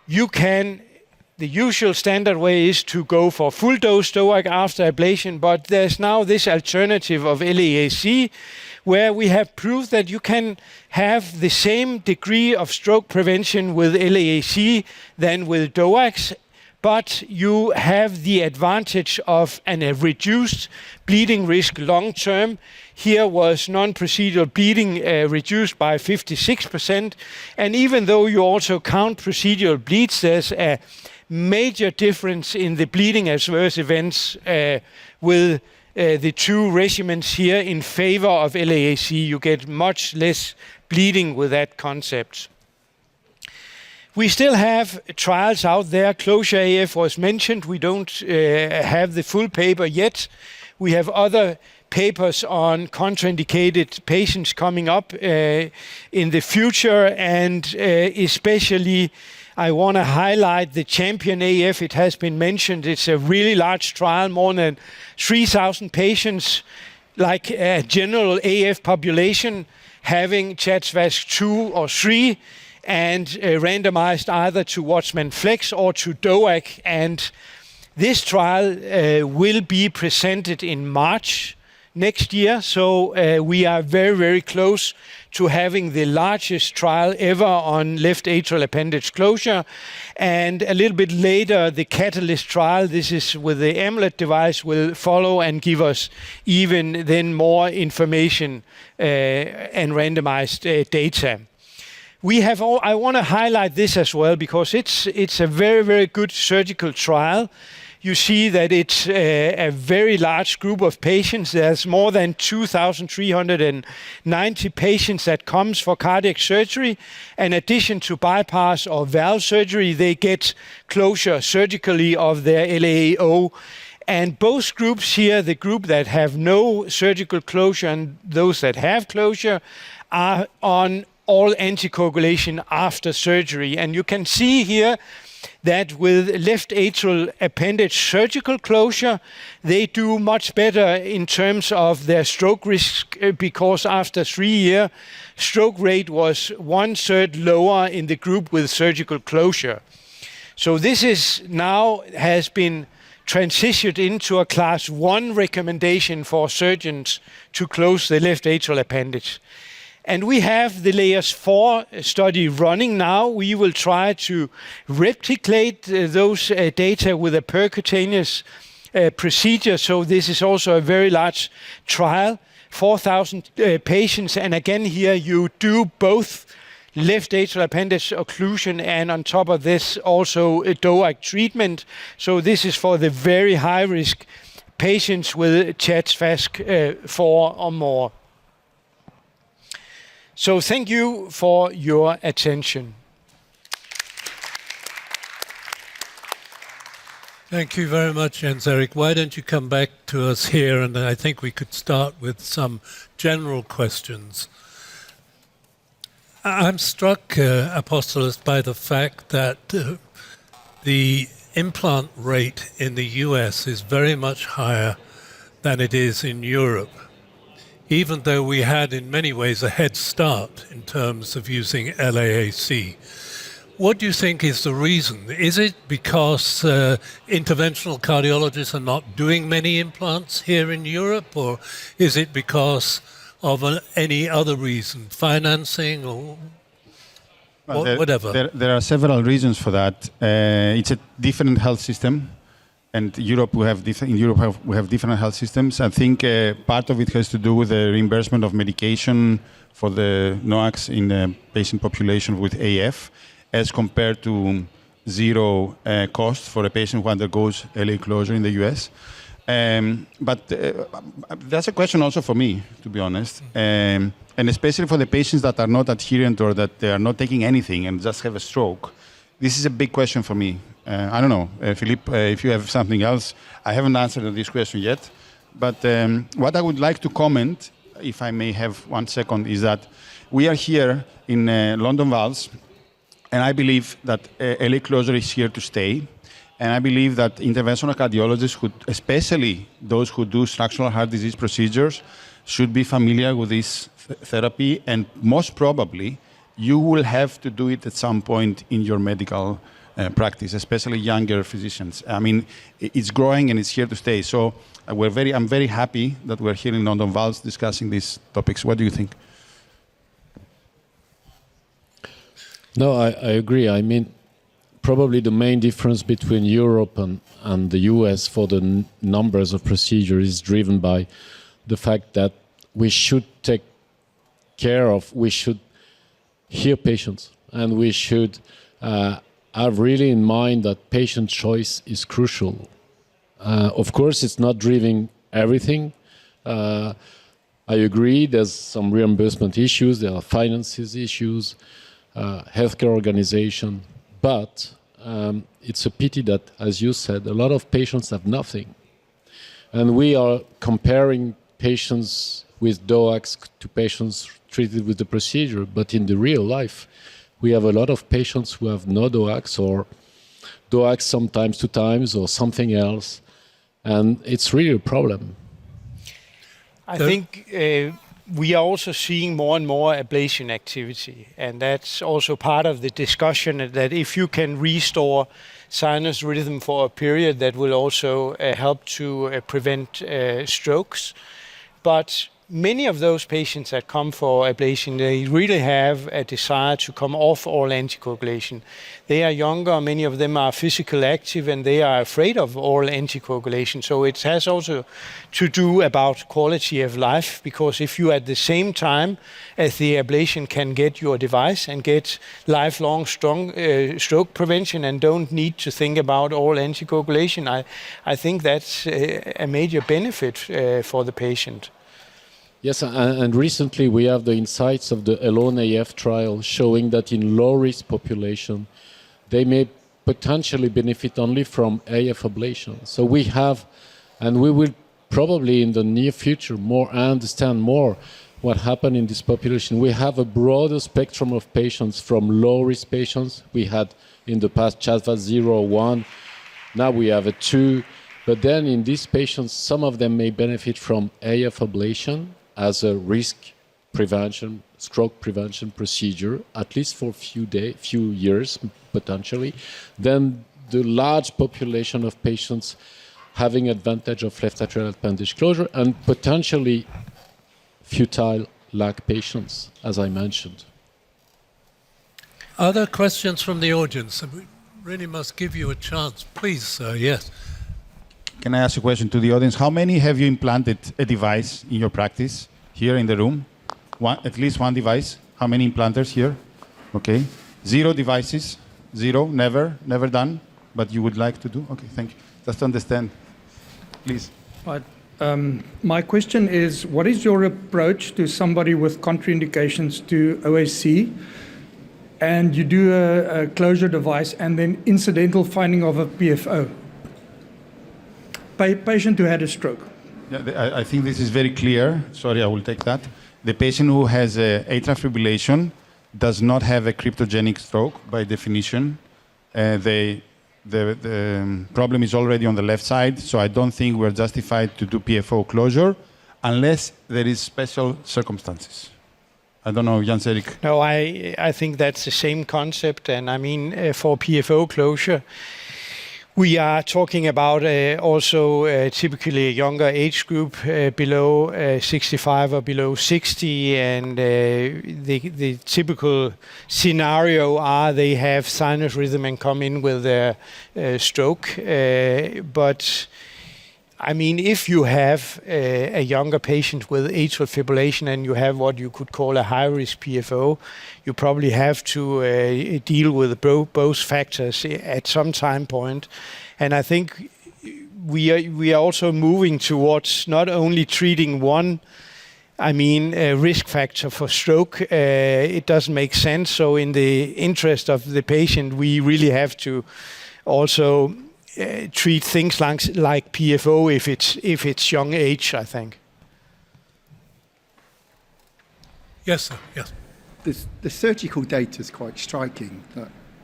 [SPEAKER 1] The usual standard way is to go for full dose DOAC after ablation, but there's now this alternative of LAAC where we have proved that you can have the same degree of stroke prevention with LAAC than with DOACs, but you have the advantage of a reduced bleeding risk long term. Here was non-procedural bleeding reduced by 56%. And even though you also count procedural bleeds, there's a major difference in the bleeding adverse events with the two regimens here in favor of LAAC. You get much less bleeding with that concept. We still have trials out there. Closure AF was mentioned. We don't have the full paper yet. We have other papers on contraindicated patients coming up in the future, and especially I want to highlight the Champion AF. It has been mentioned. It's a really large trial, more than 3,000 patients, like a general AF population, having CHA2DS2 or 3, and randomized either to Watchman Flex or to DOAC. And this trial will be presented in March next year. So we are very, very close to having the largest trial ever on left atrial appendage closure. And a little bit later, the Catalyst trial, this is with the amulet device, will follow and give us even then more information and randomized data. I want to highlight this as well because it's a very, very good surgical trial. you see that it's a very large group of patients. There's more than 2,390 patients that comes for cardiac surgery. In addition to bypass or valve surgery, they get closure surgically of their LAAO. And both groups here, the group that have no surgical closure and those that have closure, are on all anticoagulation after surgery. And you can see here that with left atrial appendage surgical closure, they do much better in terms of their stroke risk, because after 3 years, stroke rate was 1/3 lower in the group with surgical closure. So this is now has been transitioned into a class 1 recommendation for surgeons to close the left atrial appendage. And we have the LAAS 4 study running now. We will try to replicate those data with a percutaneous procedure. So this is also a very large trial, 4,000 patients. And again, here you do both left atrial appendage occlusion and on top of this also a DOAC treatment. So this is for the very high risk patients with CHA2DS2-VASc 4 or more. So thank you for your attention.
[SPEAKER 2] Thank you very much, Jens-Erik. Why don't you come back to us here, and I think we could start with some general questions. I'm struck, Apostolos, by the fact that the implant rate in the US is very much higher than it is in Europe, even though we had in many ways a head start in terms of using LAAC. What do you think is the reason? Is it because interventional cardiologists are not doing many implants here in Europe, or is it because of any other reason, financing or whatever?
[SPEAKER 5] There are several reasons for that. It's a different health system, and in Europe we have different health systems. I think part of it has to do with the reimbursement of medication for the NOACs in the patient population with AF, as compared to zero cost for a patient who undergoes LA closure in the US. But that's a question also for me, to be honest. And especially for the patients that are not adherent or that they are not taking anything and just have a stroke. This is a big question for me. I don't know, Philippe, if you have something else. I haven't answered this question yet. But what I would like to comment, if I may have 1 second, is that we are here in London Valves, and I believe that LA closure is here to stay. And I believe that interventional cardiologists, especially those who do structural heart disease procedures, should be familiar with this therapy. And most probably, you will have to do it at some point in your medical practice, especially younger physicians. I mean, it's growing and it's here to stay. So I'm very happy that we're here in London Valves discussing these topics. What do you think?
[SPEAKER 3] No, I agree. I mean, probably the main difference between Europe and the US for the numbers of procedures is driven by the fact that we should we should hear patients, and we should have really in mind that patient choice is crucial. Of course, it's not driving everything. I agree, there's some reimbursement issues, there are finances issues, healthcare organization, but it's a pity that, as you said, a lot of patients have nothing. And we are comparing patients with DOACs to patients treated with the procedure, but in the real life, we have a lot of patients who have no DOACs, or DOACs sometimes 2 times, or something else, and it's really a problem.
[SPEAKER 1] I think we are also seeing more and more ablation activity, and that's also part of the discussion, that if you can restore sinus rhythm for a period, that will also help to prevent strokes. But many of those patients that come for ablation, they really have a desire to come off all anticoagulation. They are younger, many of them are physically active, and they are afraid of all anticoagulation. So it has also to do about quality of life, because if you at the same time as the ablation can get your device and get lifelong strong stroke prevention and don't need to think about all anticoagulation, I think that's a major benefit for the patient.
[SPEAKER 3] Yes, and recently we have the insights of the LAA trial showing that in low-risk population, they may potentially benefit only from AF ablation. So we have, and we will probably in the near future understand more what happened in this population. We have a broader spectrum of patients, from low-risk patients. We had in the past CHASVA 0, 1. Now we have a 2. But then in these patients, some of them may benefit from AF ablation as a risk prevention, stroke prevention procedure, at least for few years, potentially. Then the large population of patients having advantage of left atrial appendage closure, and potentially futile LAC patients, as I mentioned.
[SPEAKER 2] Are there questions from the audience? We really must give you a chance. Please, sir, yes.
[SPEAKER 5] Can I ask a question to the audience? How many have you implanted a device in your practice here in the room? At least one device. How many implanters here? Okay. 0 devices. 0. Never done. But you would like to do? Okay, thank you. Just to understand. Please.
[SPEAKER 6] Right. My question is, what is your approach to somebody with contraindications to OSC, and you do a closure device and then incidental finding of a PFO? Patient who had a stroke.
[SPEAKER 5] Yeah, I think this is very clear. Sorry, I will take that. The patient who has atrial fibrillation does not have a cryptogenic stroke by definition. The problem is already on the left side, so I don't think we're justified to do PFO closure unless there is special circumstances. I don't know, Jens-Erik.
[SPEAKER 1] No, I think that's the same concept. And I mean, for PFO closure, we are talking about also typically a younger age group, below 65 or below 60, and the typical scenario are they have sinus rhythm and come in with a stroke. But I mean, if you have a younger patient with atrial fibrillation and you have what you could call a high-risk PFO, you probably have to deal with both factors at some time point. And I think we are also moving towards not only treating one, risk factor for stroke. It doesn't make sense. So in the interest of the patient, we really have to also treat things like PFO if it's young age, I think.
[SPEAKER 2] Yes, sir. Yes.
[SPEAKER 7] The surgical data is quite striking.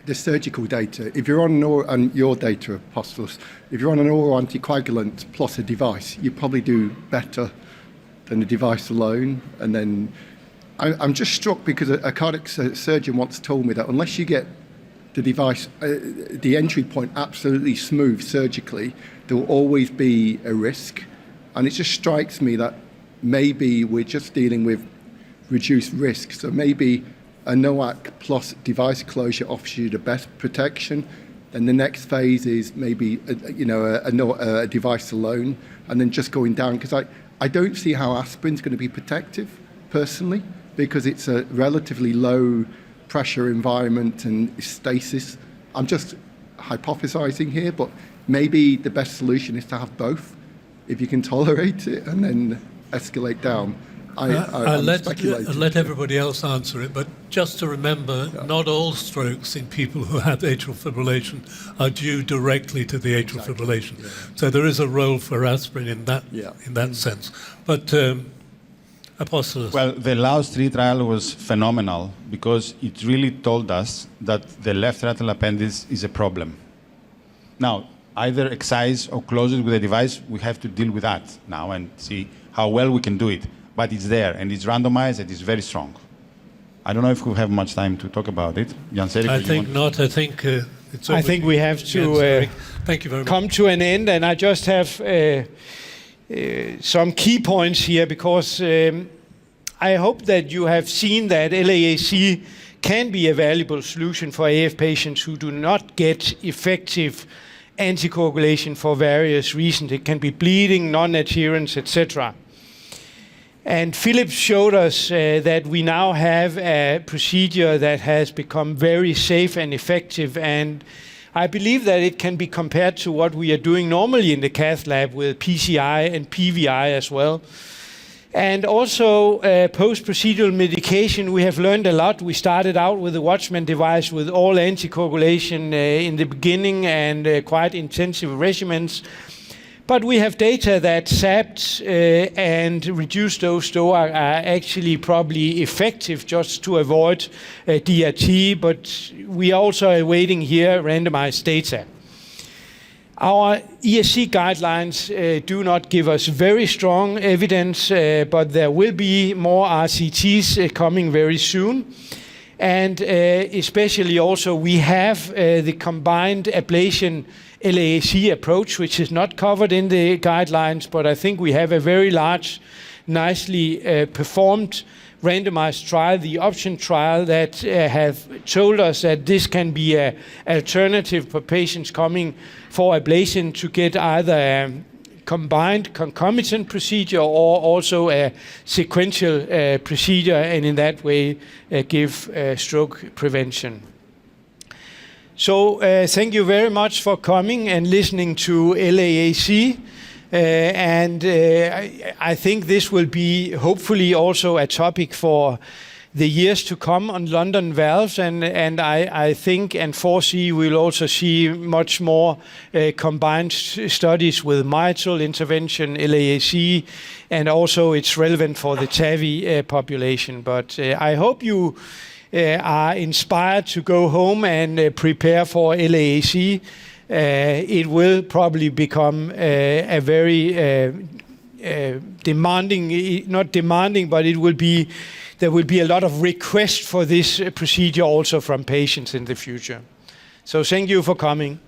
[SPEAKER 7] The surgical data, if you're on your data, Apostolos, if you're on an oral anticoagulant plus a device, you probably do better than the device alone. And then I'm just struck because a cardiac surgeon once told me that unless you get the device, the entry point absolutely smooth surgically, there will always be a risk. And it just strikes me that maybe we're just dealing with reduced risk. So maybe a NOAC plus device closure offers you the best protection. Then the next phase is maybe a device alone, and then just going down. Because I don't see how aspirin's going to be protective, personally, because it's a relatively low pressure environment and stasis. I'm just hypothesizing here, but maybe the best solution is to have both, if you can tolerate it, and then escalate down.
[SPEAKER 2] I'll let everybody else answer it, but just to remember, not all strokes in people who have atrial fibrillation are due directly to the atrial fibrillation. Yeah. So there is a role for aspirin in that sense. But Apostolos.
[SPEAKER 5] Well, the LAOS 3 trial was phenomenal because it really told us that the left atrial appendage is a problem. Now, either excise or close it with a device, we have to deal with that now and see how well we can do it. But it's there, and it's randomized, and it's very strong. I don't know if we have much time to talk about it. Jens-Erik,
[SPEAKER 2] I think not. I think
[SPEAKER 1] I think we have to
[SPEAKER 2] Thank you very much.
[SPEAKER 1] come to an end, and I just have some key points here, because I hope that you have seen that LAAC can be a valuable solution for AF patients who do not get effective anticoagulation for various reasons. It can be bleeding, non-adherence, etc. And Philip showed us that we now have a procedure that has become very safe and effective, and I believe that it can be compared to what we are doing normally in the cath lab with PCI and PVI as well. And also post-procedural medication, we have learned a lot. We started out with the Watchman device with all anticoagulation in the beginning and quite intensive regimens. But we have data that SAPT and reduced dose DOAC are actually probably effective just to avoid DRT, but we are also awaiting here randomized data. Our ESC guidelines do not give us very strong evidence, but there will be more RCTs coming very soon. And especially also we have the combined ablation LAAC approach, which is not covered in the guidelines, but I think we have a very large, nicely performed randomized trial, the option trial, that have told us that this can be an alternative for patients coming for ablation to get either a combined concomitant procedure or also a sequential procedure, and in that way give stroke prevention. So thank you very much for coming and listening to LAAC. I think this will be hopefully also a topic for the years to come on London valves, and I think and foresee we'll also see much more combined studies with mitral intervention, LAAC, and also it's relevant for the TAVI population. But I hope you are inspired to go home and prepare for LAAC. It will probably become a very demanding, not demanding, but there will be a lot of requests for this procedure also from patients in the future. So thank you for coming.